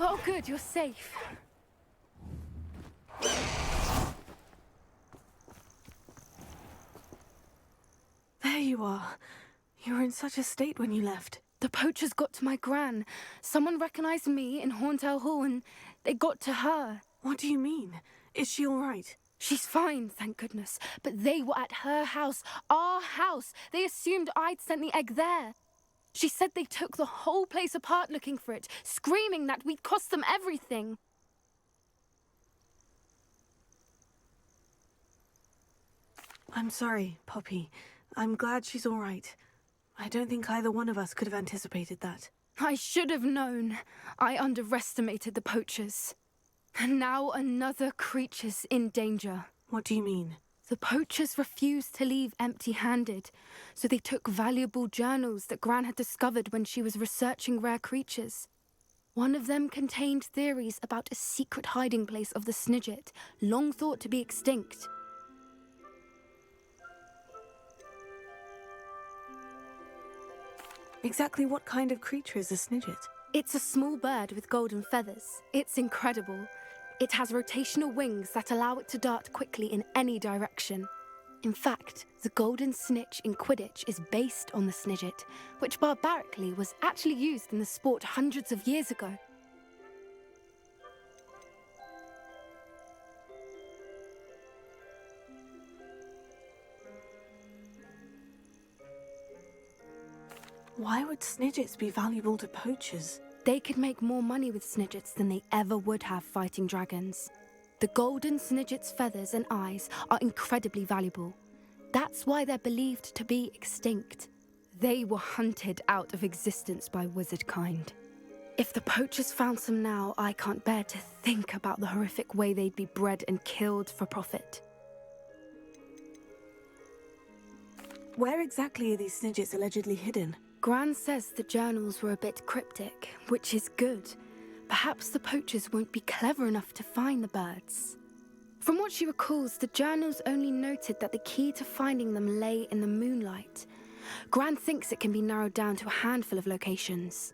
Oh, good, you're safe. There you are. You were in such a state when you left. The poachers got to my gran. Someone recognized me in Horntail Hall and they got to her. What do you mean? Is she all right? She's fine, thank goodness. But they were at her house, our house. They assumed I'd sent the egg there. She said they took the whole place apart looking for it, screaming that we'd cost them everything. I'm sorry, Poppy. I'm glad she's all right. I don't think either one of us could have anticipated that. I should have known. I underestimated the poachers. And now another creature's in danger. What do you mean? The poachers refused to leave empty-handed, so they took valuable journals that Gran had discovered when she was researching rare creatures. One of them contained theories about a secret hiding place of the Snidget, long thought to be extinct. Exactly what kind of creature is a Snidget? It's a small bird with golden feathers. It's incredible. It has rotational wings that allow it to dart quickly in any direction. In fact, the golden snitch in Quidditch is based on the Snidget, which barbarically was actually used in the sport hundreds of years ago. Why would Snidgets be valuable to poachers? They could make more money with Snidgets than they ever would have fighting dragons. The golden Snidget's feathers and eyes are incredibly valuable. That's why they're believed to be extinct. They were hunted out of existence by wizard kind. If the poachers found some now, I can't bear to think about the horrific way they'd be bred and killed for profit. Where exactly are these Snidgets allegedly hidden? Gran says the journals were a bit cryptic, which is good. Perhaps the poachers won't be clever enough to find the birds. From what she recalls, the journals only noted that the key to finding them lay in the moonlight. Gran thinks it can be narrowed down to a handful of locations.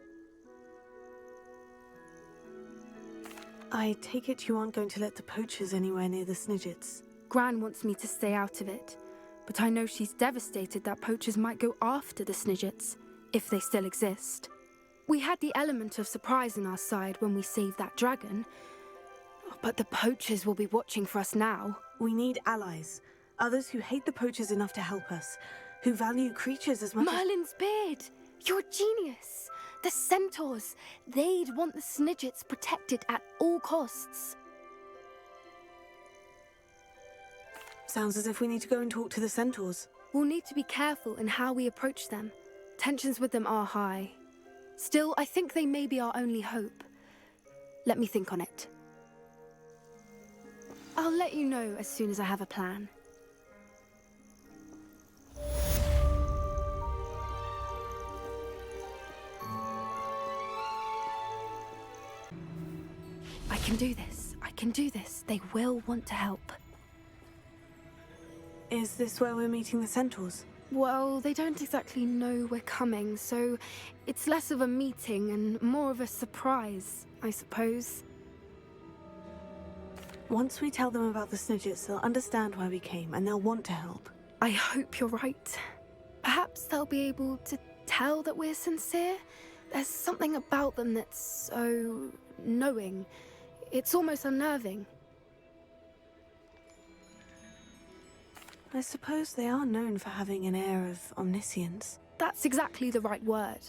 I take it you aren't going to let the poachers anywhere near the Snidgets. Gran wants me to stay out of it, but I know she's devastated that poachers might go after the Snidgets, if they still exist. We had the element of surprise on our side when we saved that dragon, but the poachers will be watching for us now. We need allies. Others who hate the poachers enough to help us, who value creatures as much Merlin's beard! You're a genius! The Centaurs! They'd want the Snidgets protected at all costs. Sounds as if we need to go and talk to the Centaurs. We'll need to be careful in how we approach them. Tensions with them are high. Still, I think they may be our only hope. Let me think on it. I'll let you know as soon as I have a plan. I can do this. I can do this. They will want to help. Is this where we're meeting the Centaurs? Well, they don't exactly know we're coming, so it's less of a meeting and more of a surprise, I suppose. Once we tell them about the Snidgets, they'll understand why we came and they'll want to help. I hope you're right. Perhaps they'll be able to tell that we're sincere. There's something about them that's so knowing. It's almost unnerving. I suppose they are known for having an air of omniscience. That's exactly the right word.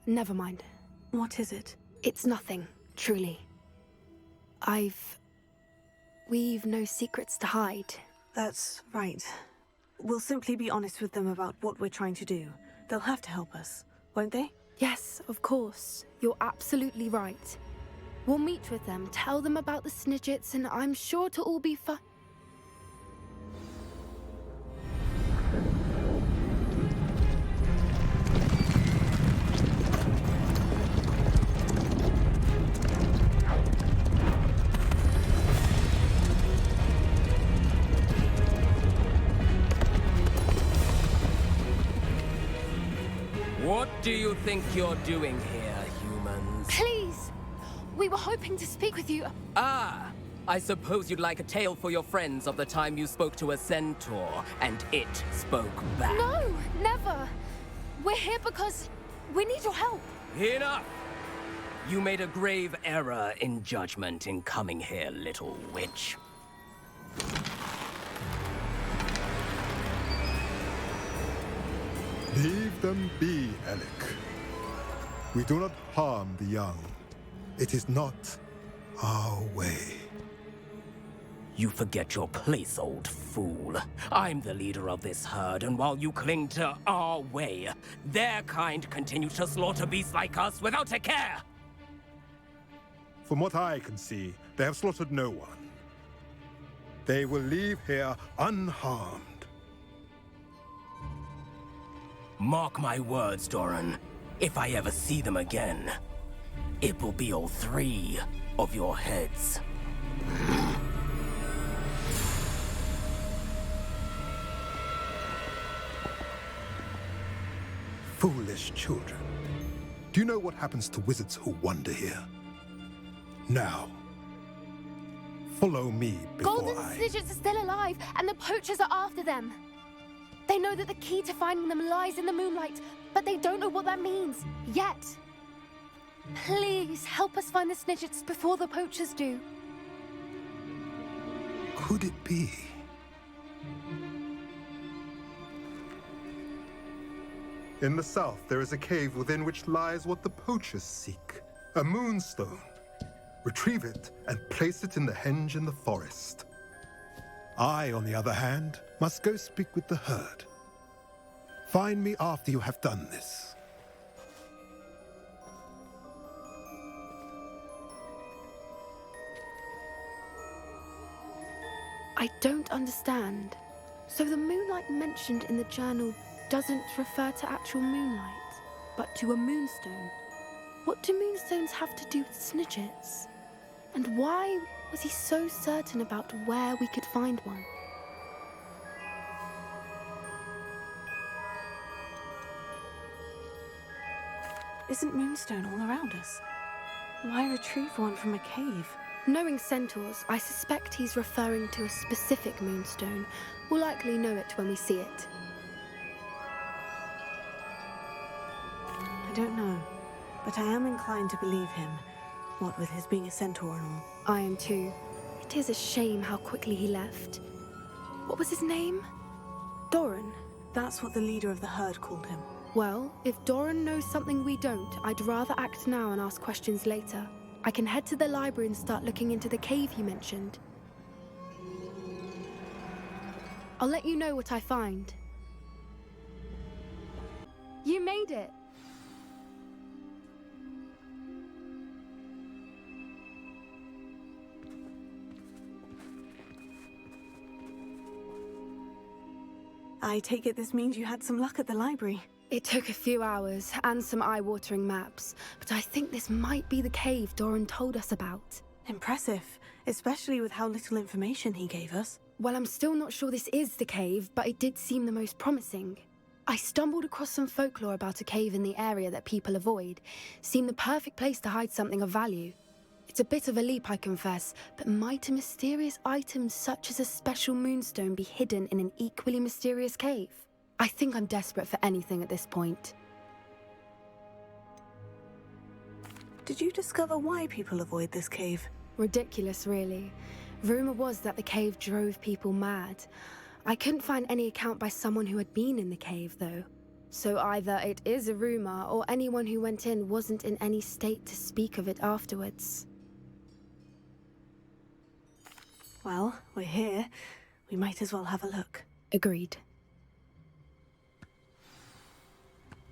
Never mind. What is it? It's nothing, truly. We've no secrets to hide. That's right. We'll simply be honest with them about what we're trying to do. They'll have to help us, won't they? Yes, of course. You're absolutely right. We'll meet with them, tell them about the Snidgets, and I'm sure to all be fine. What do you think you're doing here, humans? Please, We were hoping to speak with you. Ah, I suppose you'd like a tale for your friends of the time you spoke to a centaur, and it spoke back. No, never. We're here because we need your help. Enough! You made a grave error in judgment in coming here, little witch. Leave them be, Alec. We do not harm the young. It is not our way. You forget your place, old fool. I'm the leader of this herd, and while you cling to our way, their kind continue to slaughter beasts like us without a care! From what I can see, they have slaughtered no one. They will leave here unharmed. Mark my words, Doran. If I ever see them again, it will be all 3 of your heads. Foolish children. Do you know what happens to wizards who wander here? Now, follow me before Golden Snidgets are still alive, and the poachers are after them. They know that the key to finding them lies in the moonlight, but they don't know what that means, yet. Please, help us find the Snidgets before the poachers do. Could it be? In the south, there is a cave within which lies what the poachers seek. A moonstone. Retrieve it and place it in the henge in the forest. I, on the other hand, must go speak with the herd. Find me after you have done this. I don't understand. So the moonlight mentioned in the journal doesn't refer to actual moonlight, but to a moonstone. What do moonstones have to do with Snidgets? And why was he so certain about where we could find one? Isn't Moonstone all around us? Why retrieve one from a cave? Knowing Centuars, I suspect he's referring to a specific moonstone. We'll likely know it when we see it. I don't know, but I am inclined to believe him, what with his being a centaur and all. I am too. It is a shame how quickly he left. What was his name? Doran. That's what the leader of the herd called him. Well, if Doran knows something we don't, I'd rather act now and ask questions later. I can head to the library and start looking into the cave you mentioned. I'll let you know what I find. You made it! I take it this means you had some luck at the library. It took a few hours and some eye-watering maps, but I think this might be the cave Doran told us about. Impressive, especially with how little information he gave us. Well, I'm still not sure this is the cave, but it did seem the most promising. I stumbled across some folklore about a cave in the area that people avoid. Seemed the perfect place to hide something of value. It's a bit of a leap, I confess, but might a mysterious item such as a special moonstone be hidden in an equally mysterious cave? I think I'm desperate for anything at this point. Did you discover why people avoid this cave? Ridiculous, really. Rumor was that the cave drove people mad. I couldn't find any account by someone who had been in the cave, though. So either it is a rumor, or anyone who went in wasn't in any state to speak of it afterwards. Well, we're here. We might as well have a look. Agreed.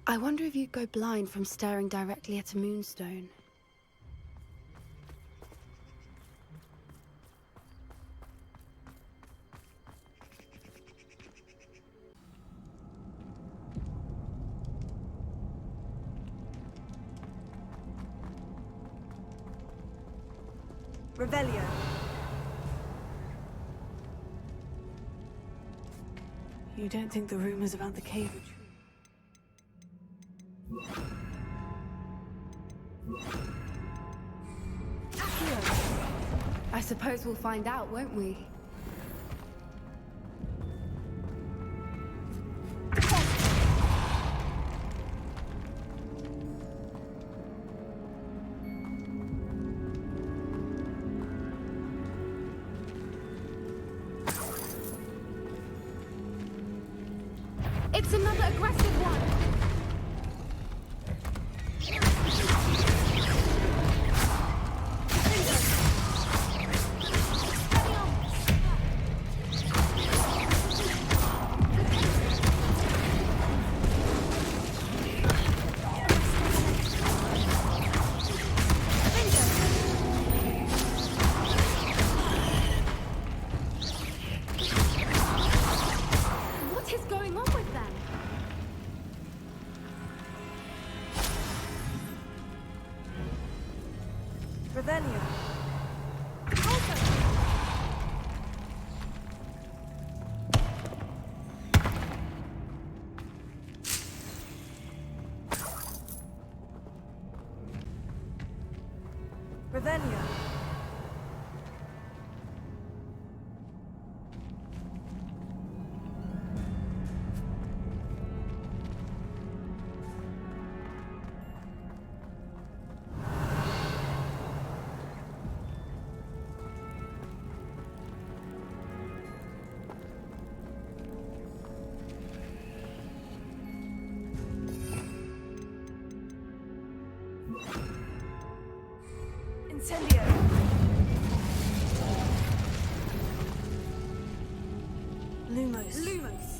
I wonder if you'd go blind from staring directly at a moonstone. Revelio. You don't think the rumors about the cave are true? I suppose we'll find out, won't we? It's another aggressive one! What is going on with them? Revelio. Revelio. Incendio. Lumos. Lumos.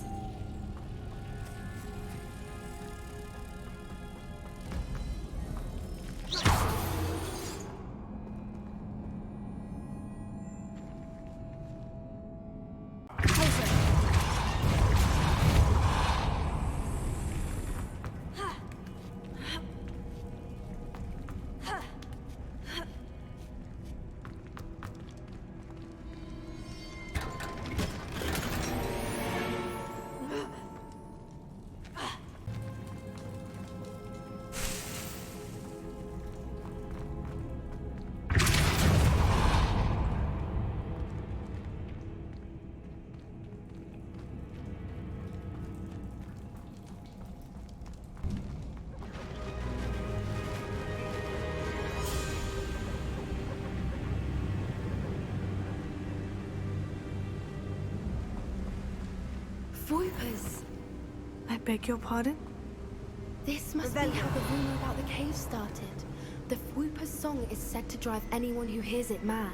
Voipers! I beg your pardon? This must be how the rumor about the cave started. The Fwooper's song is said to drive anyone who hears it mad.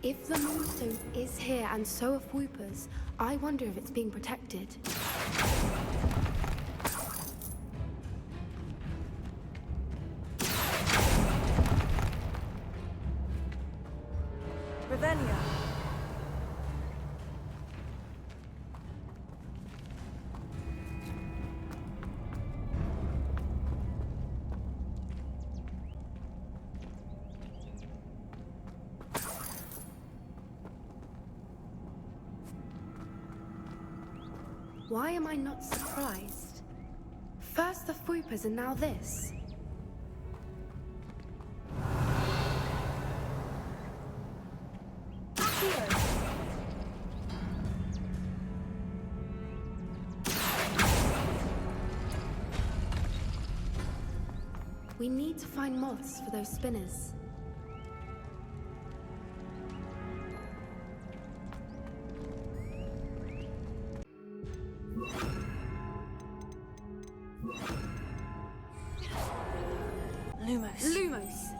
If the Moonstone is here and so are Fwoopers, I wonder if it's being protected. Revelio. Why am I not surprised? First the Fwoopers and now this. We need to find moths for those spinners. Lumos. Lumos!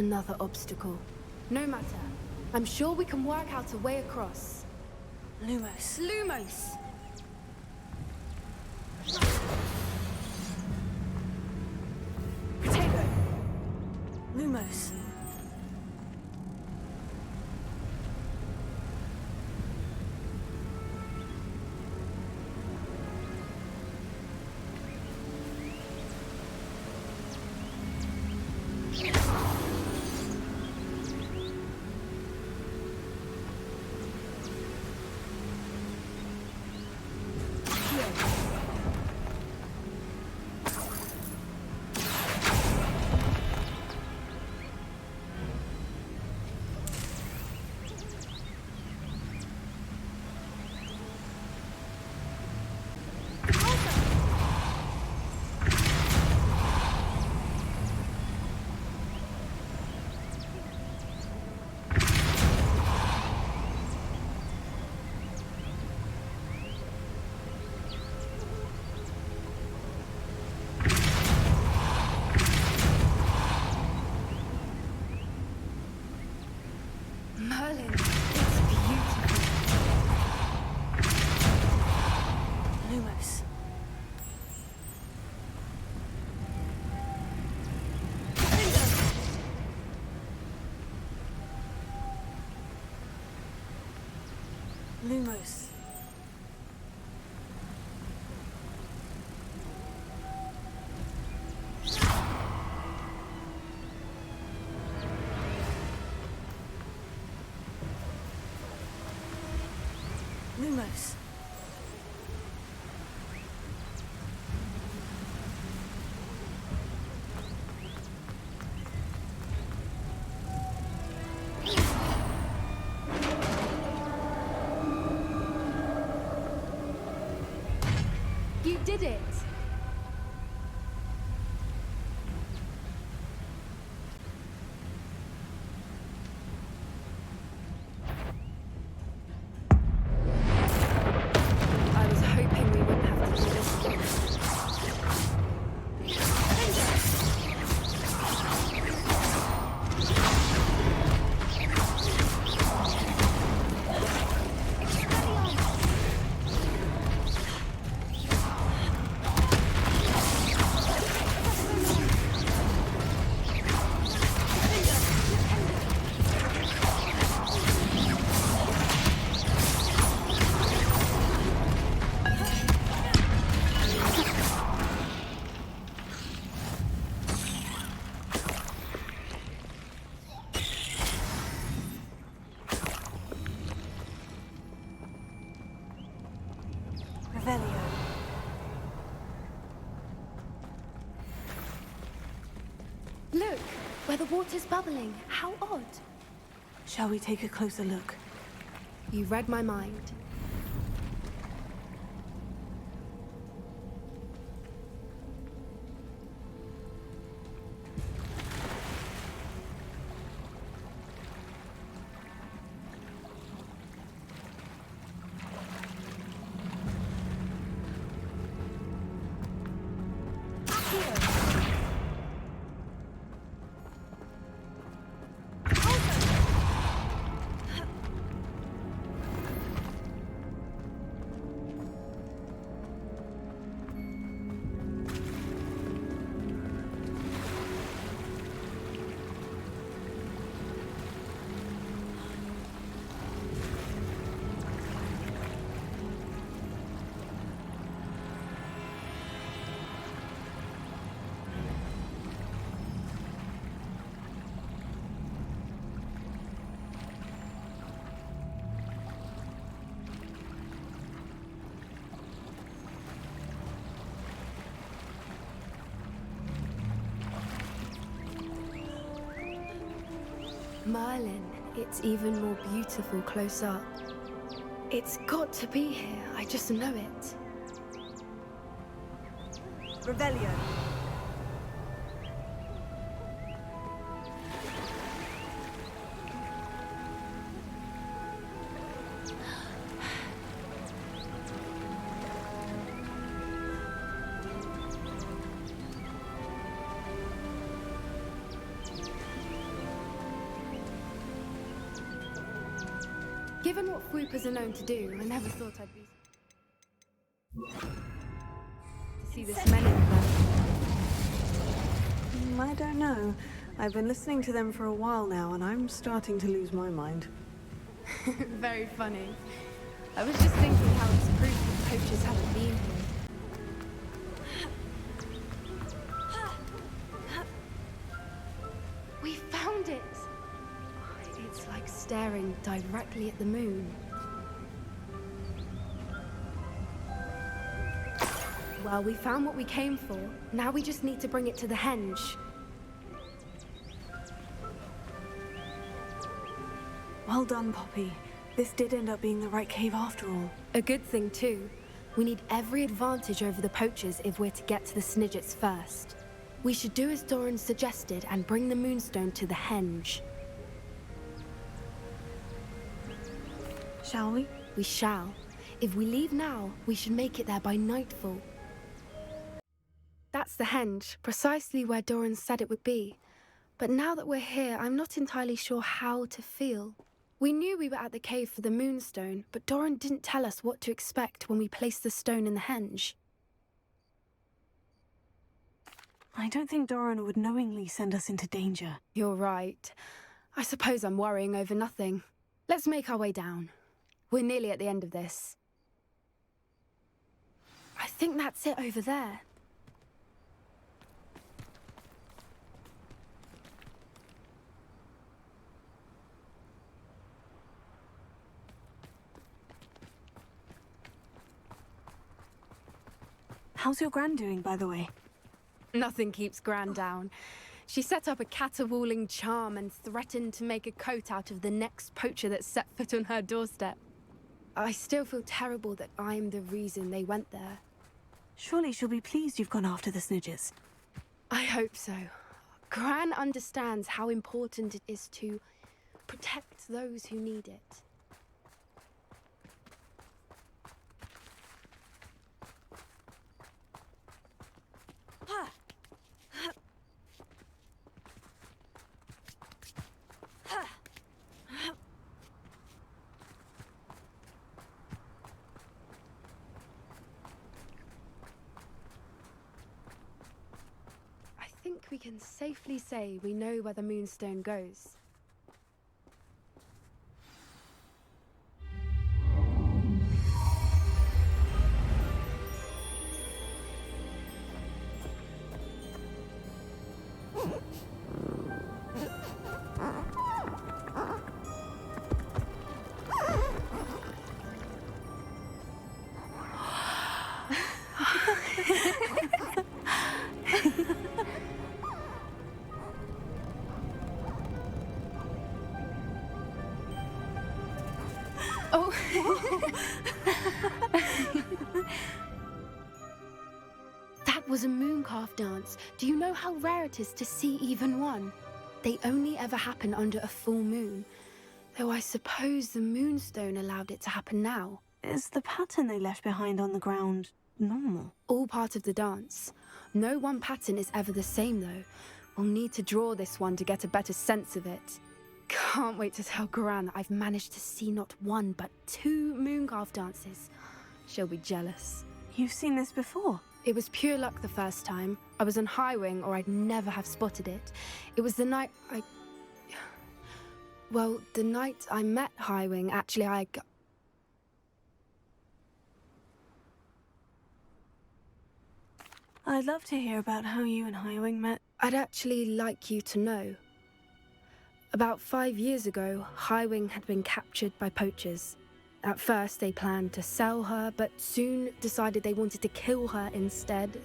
Another obstacle. No matter. I'm sure we can work out a way across. Lumos. Lumos! Potato. Lumos. Merlin, it's beautiful. Lumos. Lumos. Lumos. You did it! I was hoping we wouldn't have to do this again. Revelio. Look, where the water's bubbling. How odd. Shall we take a closer look? You read my mind. Merlin, it's even more beautiful close up. It's got to be here, I just know it. Revelio. Given what Fwoopers are known to do, I never thought I'd be... to see this many of them. I don't know. I've been listening to them for a while now, and I'm starting to lose my mind. Very funny. I was just thinking how it's proof that poachers haven't been here. We found it! It's like staring directly at the moon. Well, we found what we came for. Now we just need to bring it to the henge. Well done, Poppy. This did end up being the right cave after all. A good thing, too. We need every advantage over the poachers if we're to get to the Snidgets first. We should do as Doran suggested and bring the moonstone to the henge. Shall we? We shall. If we leave now, we should make it there by nightfall. That's the henge, precisely where Doran said it would be. But now that we're here, I'm not entirely sure how to feel. We knew we were at the cave for the moonstone, but Doran didn't tell us what to expect when we placed the stone in the henge. I don't think Doran would knowingly send us into danger. You're right. I suppose I'm worrying over nothing. Let's make our way down. We're nearly at the end of this. I think that's it over there. How's your Gran doing, by the way? Nothing keeps Gran down. She set up a caterwauling charm and threatened to make a coat out of the next poacher that set foot on her doorstep. I still feel terrible that I'm the reason they went there. Surely she'll be pleased you've gone after the Snidgets. I hope so. Gran understands how important it is to protect those who need it. I think we can safely say we know where the moonstone goes. Oh. That was a mooncalf dance. Do you know how rare it is to see even one? They only ever happen under a full moon. Though I suppose the moonstone allowed it to happen now. Is the pattern they left behind on the ground normal? All part of the dance. No one pattern is ever the same, though. We'll need to draw this one to get a better sense of it. Can't wait to tell Gran that I've managed to see not one, but 2 mooncalf dances. She'll be jealous. You've seen this before? It was pure luck the first time. I was on Highwing, or I'd never have spotted it. It was the night Well, the night I met Highwing, actually, I'd love to hear about how you and Highwing met. I'd actually like you to know. About 5 years ago, Highwing had been captured by poachers. At first, they planned to sell her, but soon decided they wanted to kill her instead.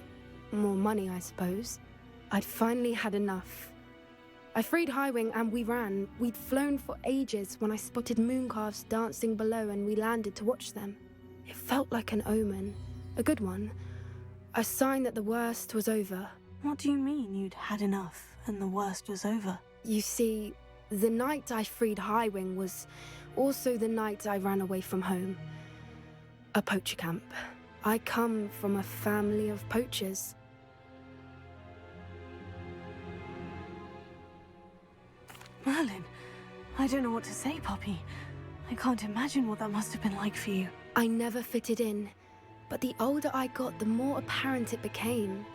More money, I suppose. I'd finally had enough. I freed Highwing and we ran. We'd flown for ages when I spotted mooncalves dancing below and we landed to watch them. It felt like an omen. A good one. A sign that the worst was over. What do you mean you'd had enough and the worst was over? You see, the night I freed Highwing was also the night I ran away from home. A poacher camp. I come from a family of poachers. Merlin, I don't know what to say, Poppy. I can't imagine what that must have been like for you. I never fitted in, but the older I got, the more apparent it became.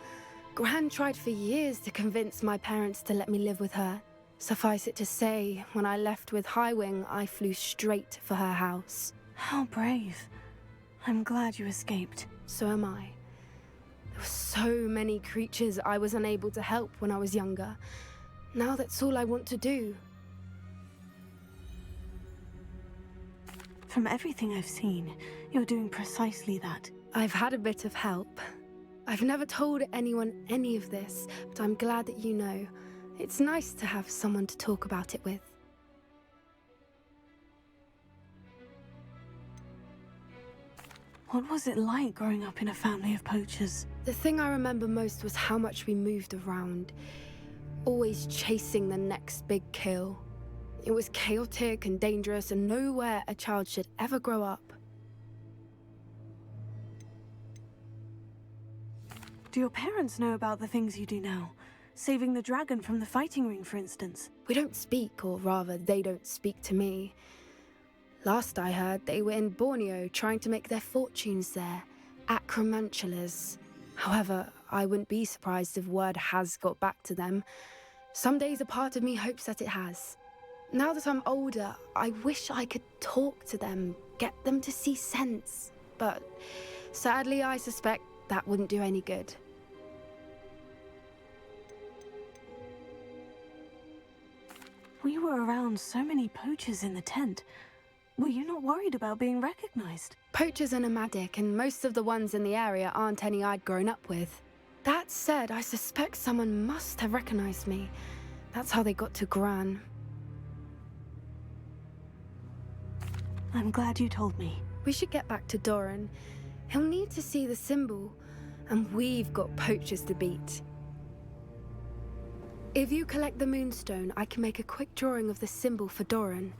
Gran tried for years to convince my parents to let me live with her. Suffice it to say, when I left with Highwing, I flew straight for her house. How brave. I'm glad you escaped. So am I. There were so many creatures I was unable to help when I was younger. Now that's all I want to do. From everything I've seen, you're doing precisely that. I've had a bit of help. I've never told anyone any of this, but I'm glad that you know. It's nice to have someone to talk about it with. What was it like growing up in a family of poachers? The thing I remember most was how much we moved around, always chasing the next big kill. It was chaotic and dangerous, and nowhere a child should ever grow up. Do your parents know about the things you do now? Saving the dragon from the fighting ring, for instance. We don't speak, or rather, they don't speak to me. Last I heard, they were in Borneo trying to make their fortunes there, acromantulas. However, I wouldn't be surprised if word has got back to them. Some days a part of me hopes that it has. Now that I'm older, I wish I could talk to them, get them to see sense. But sadly, I suspect that wouldn't do any good. We were around so many poachers in the tent. Were you not worried about being recognized? Poachers are nomadic, and most of the ones in the area aren't any I'd grown up with. That said, I suspect someone must have recognized me. That's how they got to Gran. I'm glad you told me. We should get back to Doran. He'll need to see the symbol, and we've got poachers to beat. If you collect the moonstone, I can make a quick drawing of the symbol for Doran.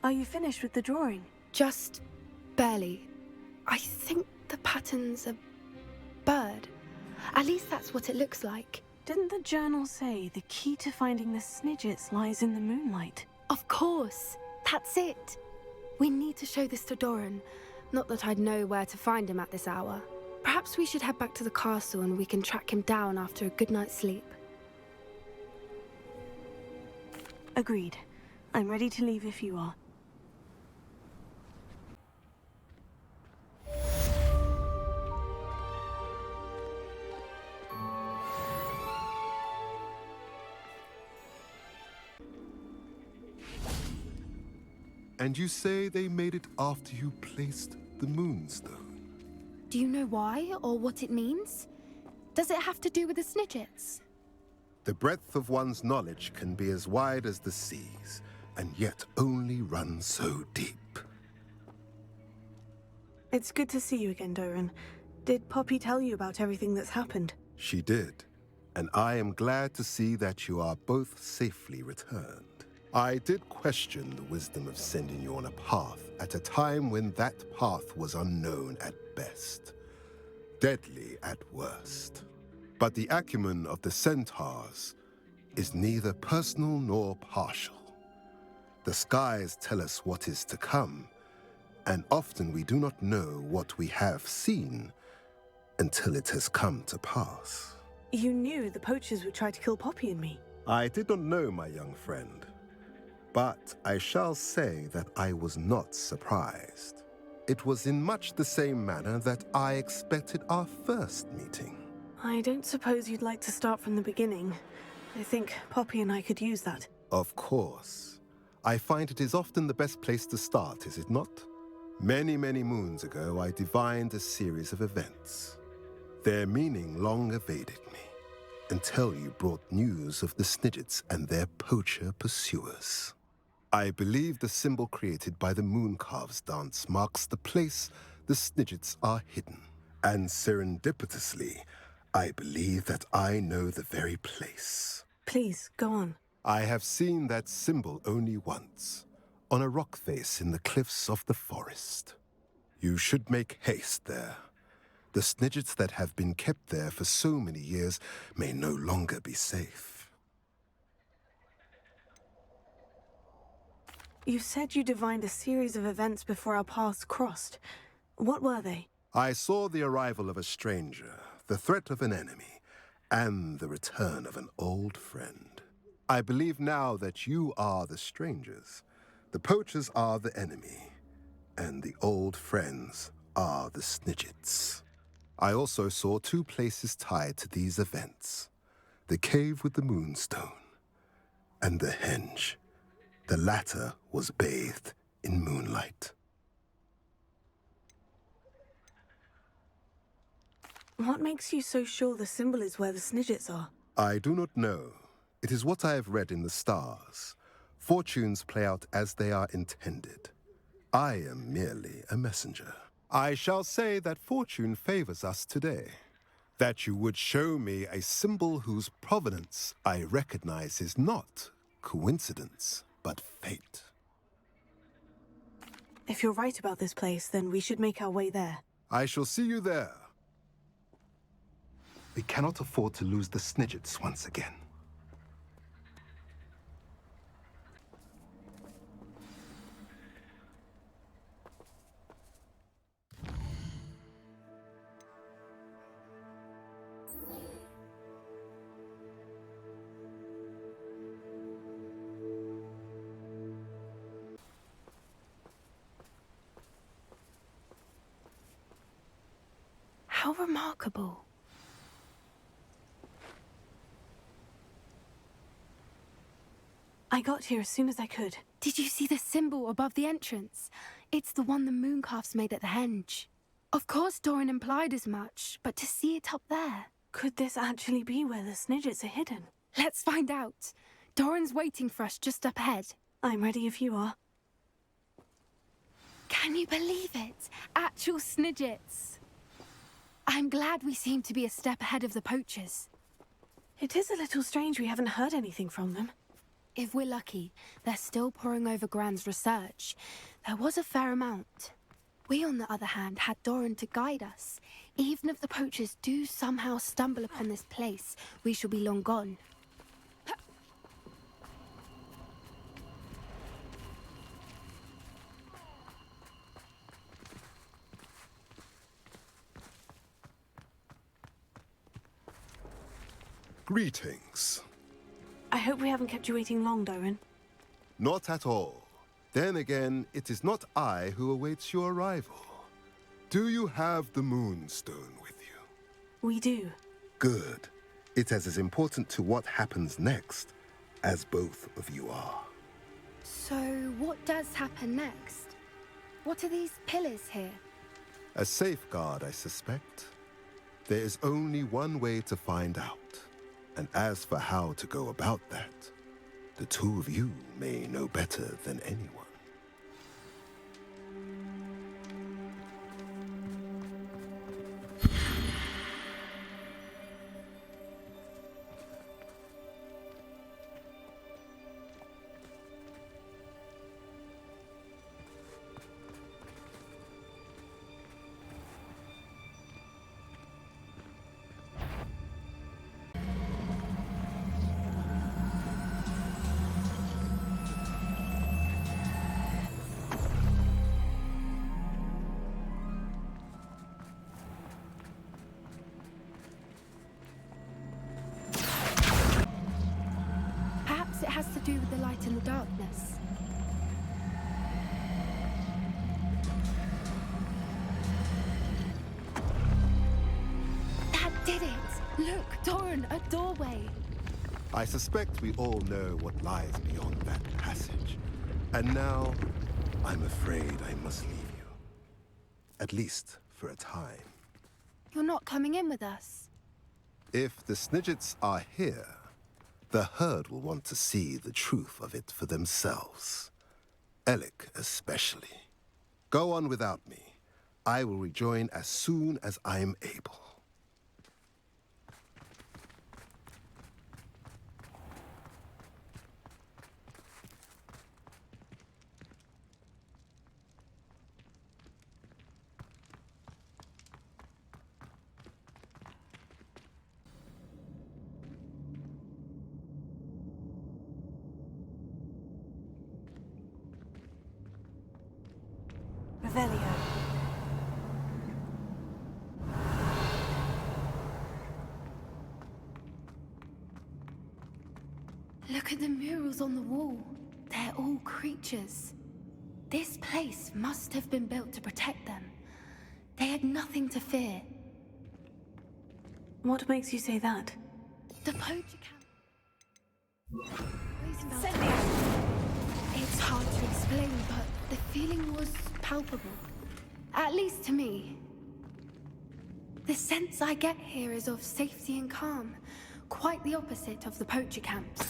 Are you finished with the drawing? Just barely. I think the pattern's a bird. At least that's what it looks like. Didn't the journal say the key to finding the Snidgets lies in the moonlight? Of course. That's it. We need to show this to Doran. Not that I'd know where to find him at this hour. Perhaps we should head back to the castle and we can track him down after a good night's sleep. Agreed. I'm ready to leave if you are. And you say they made it after you placed the moonstone? Do you know why or what it means? Does it have to do with the Snidgets? The breadth of one's knowledge can be as wide as the seas, and yet only run so deep. It's good to see you again, Doran. Did Poppy tell you about everything that's happened? She did, and I am glad to see that you are both safely returned. I did question the wisdom of sending you on a path at a time when that path was unknown at best, deadly at worst. But the acumen of the Centuars is neither personal nor partial. The skies tell us what is to come, and often we do not know what we have seen until it has come to pass. You knew the poachers would try to kill Poppy and me. I did not know, my young friend, but I shall say that I was not surprised. It was in much the same manner that I expected our first meeting. I don't suppose you'd like to start from the beginning. I think Poppy and I could use that. Of course. I find it is often the best place to start, is it not? Many, many moons ago, I divined a series of events. Their meaning long evaded me, until you brought news of the Snidgets and their poacher pursuers. I believe the symbol created by the Mooncalves dance marks the place the Snidgets are hidden. And serendipitously, I believe that I know the very place. Please, go on. I have seen that symbol only once, on a rock face in the cliffs of the forest. You should make haste there. The Snidgets that have been kept there for so many years may no longer be safe. You said you divined a series of events before our paths crossed. What were they? I saw the arrival of a stranger, the threat of an enemy, and the return of an old friend. I believe now that you are the strangers. The poachers are the enemy, and the old friends are the Snidgets. I also saw two places tied to these events: the cave with the moonstone and the henge. The latter was bathed in moonlight. What makes you so sure the symbol is where the Snidgets are? I do not know. It is what I have read in the stars. Fortunes play out as they are intended. I am merely a messenger. I shall say that fortune favors us today. That you would show me a symbol whose provenance I recognize is not coincidence, but fate. If you're right about this place, then we should make our way there. I shall see you there. We cannot afford to lose the Snidgets once again. How remarkable. I got here as soon as I could. Did you see the symbol above the entrance? It's the one the mooncalves made at the henge. Of course Doran implied as much, but to see it up there... Could this actually be where the Snidgets are hidden? Let's find out. Doran's waiting for us just up ahead. I'm ready if you are. Can you believe it? Actual Snidgets. I'm glad we seem to be a step ahead of the poachers. It is a little strange we haven't heard anything from them. If we're lucky, they're still poring over Gran's research. There was a fair amount. We, on the other hand, had Doran to guide us. Even if the poachers do somehow stumble upon this place, we shall be long gone. Greetings. I hope we haven't kept you waiting long, Doran. Not at all. Then again, it is not I who awaits your arrival. Do you have the moonstone with you? We do. Good. It is as important to what happens next as both of you are. So, what does happen next? What are these pillars here? A safeguard, I suspect. There is only one way to find out. And as for how to go about that, the two of you may know better than anyone. Perhaps it has to do with the light and the darkness. That did it! Look, Doran, a doorway! I suspect we all know what lies beyond that passage. And now, I'm afraid I must leave you. At least for a time. You're not coming in with us. If the Snidgets are here, the herd will want to see the truth of it for themselves. Alec especially. Go on without me. I will rejoin as soon as I am able. Revelio. Look at the murals on the wall. They're all creatures. This place must have been built to protect them. They had nothing to fear. What makes you say that? The poacher camp. It's hard to explain, but the feeling was palpable. At least to me. The sense I get here is of safety and calm. Quite the opposite of the poacher camps.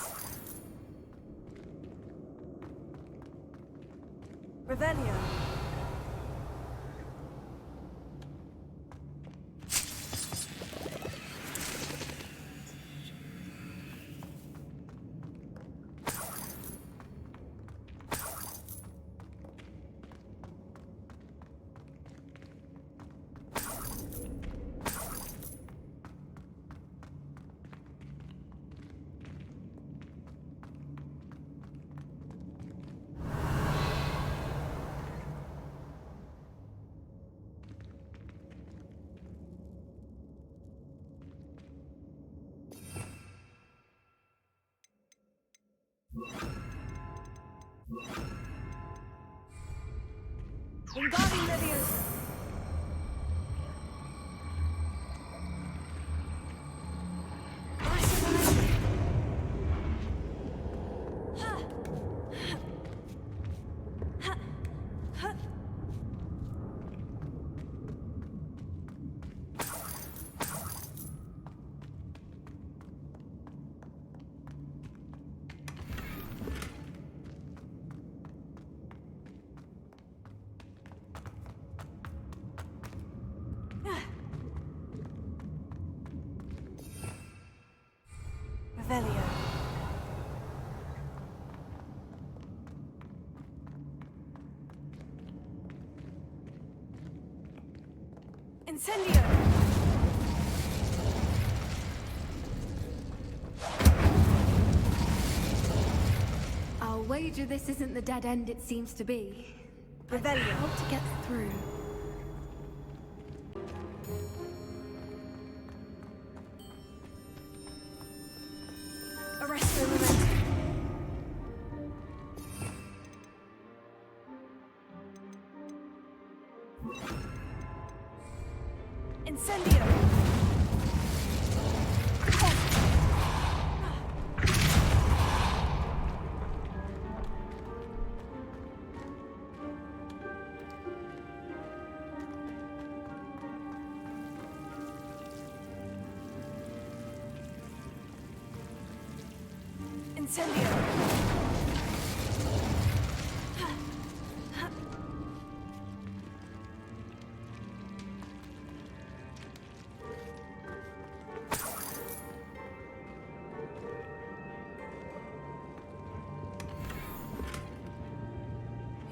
Revelio. Wingardium Leviosa. Revelio. Incendio. I'll wager this isn't the dead end it seems to be. Revelio. How to get through? Arresto Memento. Incendio. Incendio.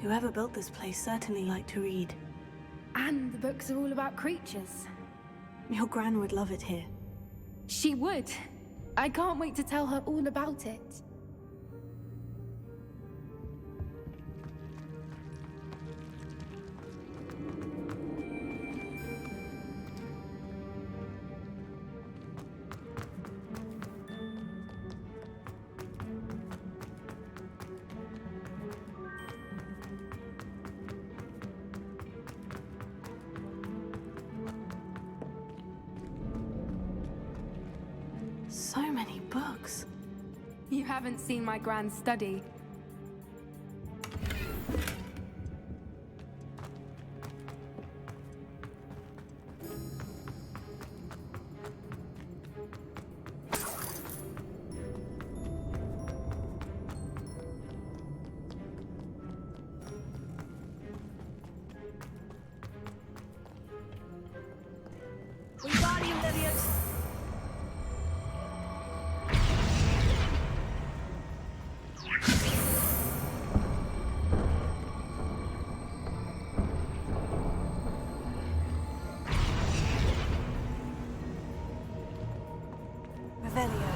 Whoever built this place certainly liked to read. And the books are all about creatures. Your Gran would love it here. She would. I can't wait to tell her all about it. So many books. You haven't seen my grand study. Wingardium Leviosa. Revelio.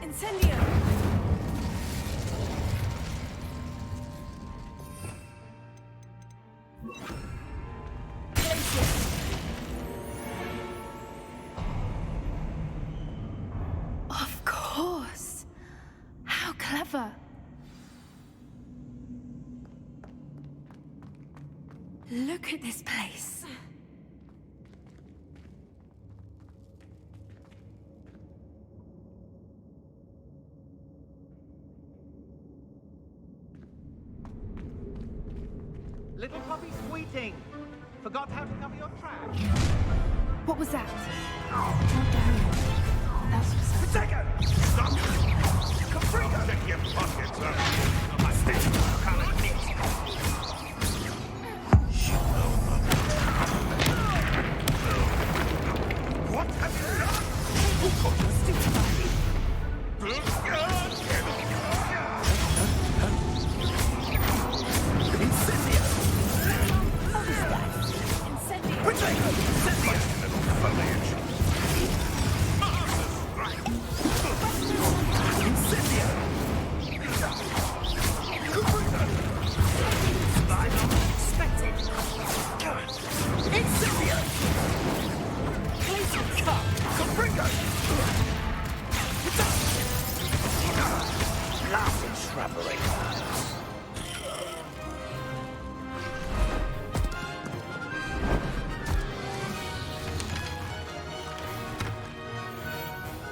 Incendio! Of course. How clever. Look at this place. Little puppy Sweeting! Forgot how to cover your trash? What was that? How dare you? That's what's Take it! Stop! Caprica! Check your pockets, huh? My stand can't knit. What have you done? Who caught you stupid?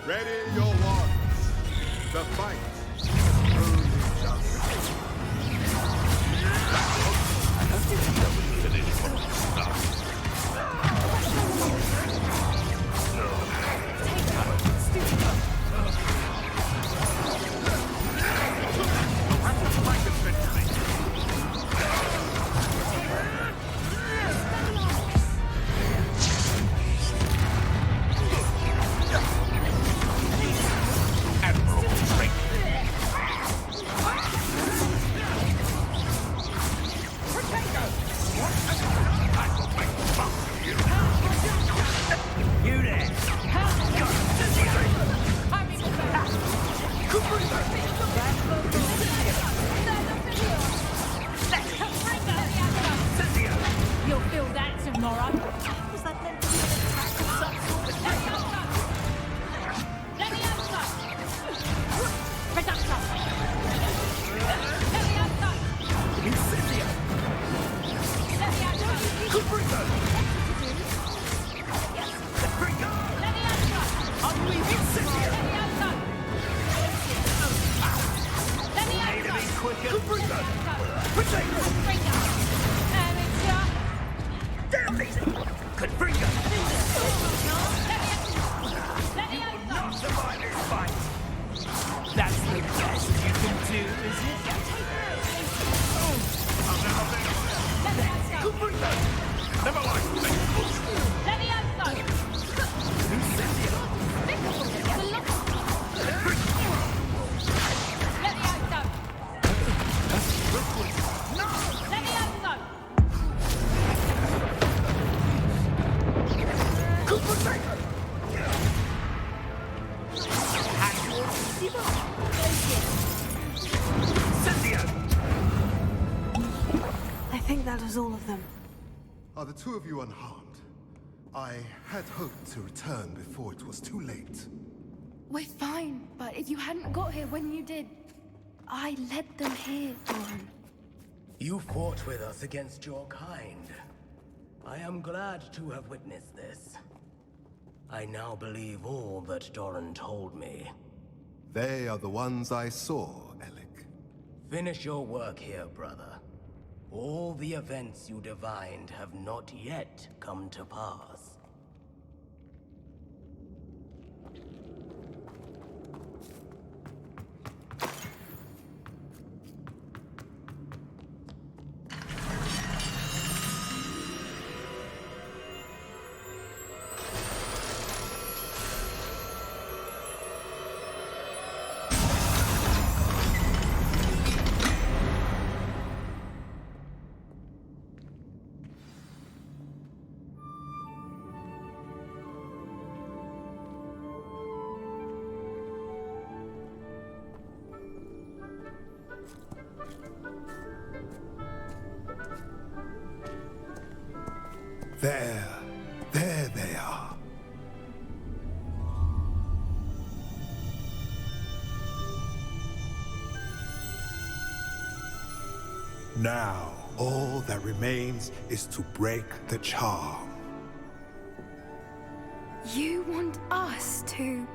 Ready your wands. The fight. Truly just. You'll feel that tomorrow. Was that meant to be an attack of some sort? Let me have some. Reduction. Let me have some. Incendio! Let me have some. Caprica! Let me have some. Unleash Incendio! Let me have some. Let me have some. Caprica! Potato! Finger. Amateur. Damn easy! Caprica! Let me have some. Survive this fight! That's the best you can do, is it? Let me have some. Caprica! Never mind! Let me have some. Incendio! Let me have some. Let me have some. I think that was all of them. Are the two of you unharmed? I had hoped to return before it was too late. We're fine, but if you hadn't got here when you did, I led them here, Doran. You fought with us against your kind. I am glad to have witnessed this. I now believe all that Doran told me. They are the ones I saw, Alec. Finish your work here, brother. All the events you divined have not yet come to pass. There they are. Now, all that remains is to break the charm. You want us to...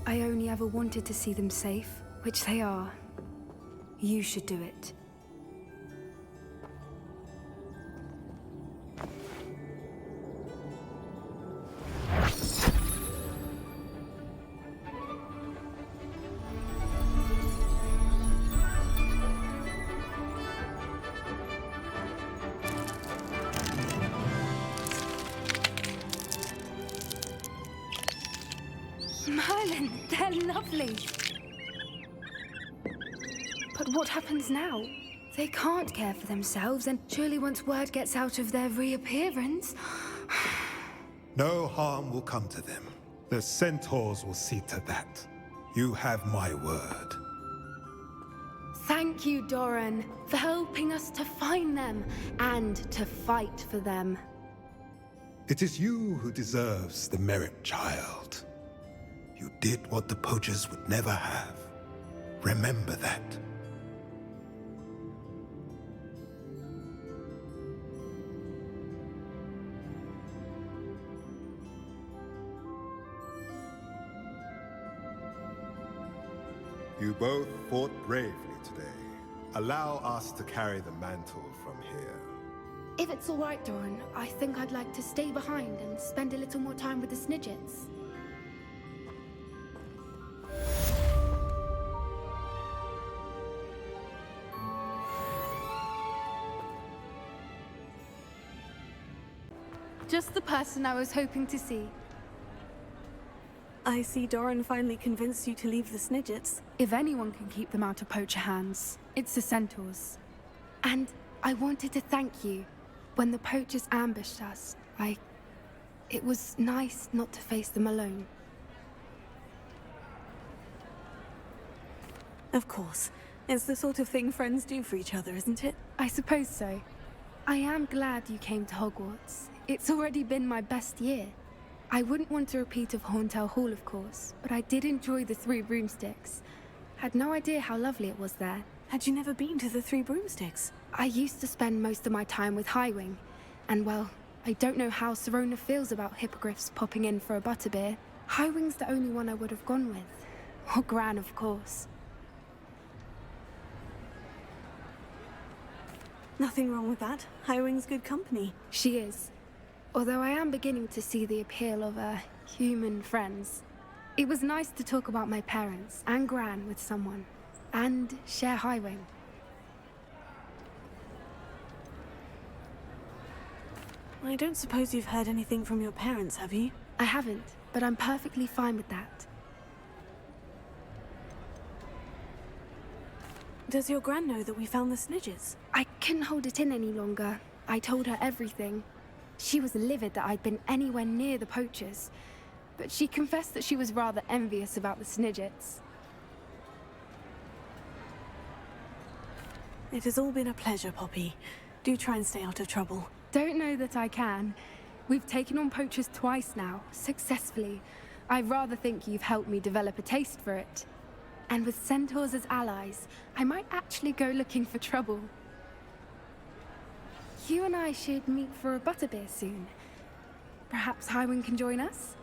I only ever wanted to see them safe, which they are. You should do it. Merlin, they're lovely. But what happens now? They can't care for themselves, and surely once word gets out of their reappearance... No harm will come to them. The Centaurs will see to that. You have my word. Thank you, Doran, for helping us to find them and to fight for them. It is you who deserves the merit, child. You did what the poachers would never have. Remember that. You both fought bravely today. Allow us to carry the mantle from here. If it's all right, Doran, I think I'd like to stay behind and spend a little more time with the Snidgets. Just the person I was hoping to see. I see Doran finally convinced you to leave the Snidgets. If anyone can keep them out of poacher hands, it's the Centaurs. And I wanted to thank you. When the poachers ambushed us, it was nice not to face them alone. Of course. It's the sort of thing friends do for each other, isn't it? I suppose so. I am glad you came to Hogwarts. It's already been my best year. I wouldn't want a repeat of Horntail Hall, of course, but I did enjoy the Three Broomsticks. Had no idea how lovely it was there. Had you never been to the Three Broomsticks? I used to spend most of my time with Highwing, and well, I don't know how Serona feels about hippogriffs popping in for a butterbeer. Highwing's the only one I would have gone with. Or Gran, of course. Nothing wrong with that. Highwing's good company. She is. Although I am beginning to see the appeal of, human friends. It was nice to talk about my parents and Gran with someone, and share Highwing. I don't suppose you've heard anything from your parents, have you? I haven't, but I'm perfectly fine with that. Does your Gran know that we found the Snidgets? I couldn't hold it in any longer. I told her everything. She was livid that I'd been anywhere near the poachers, but she confessed that she was rather envious about the Snidgets. It has all been a pleasure, Poppy. Do try and stay out of trouble. Don't know that I can. We've taken on poachers twice now, successfully. I rather think you've helped me develop a taste for it. And with Centaurs as allies, I might actually go looking for trouble. You and I should meet for a butterbeer soon. Perhaps Highwing can join us?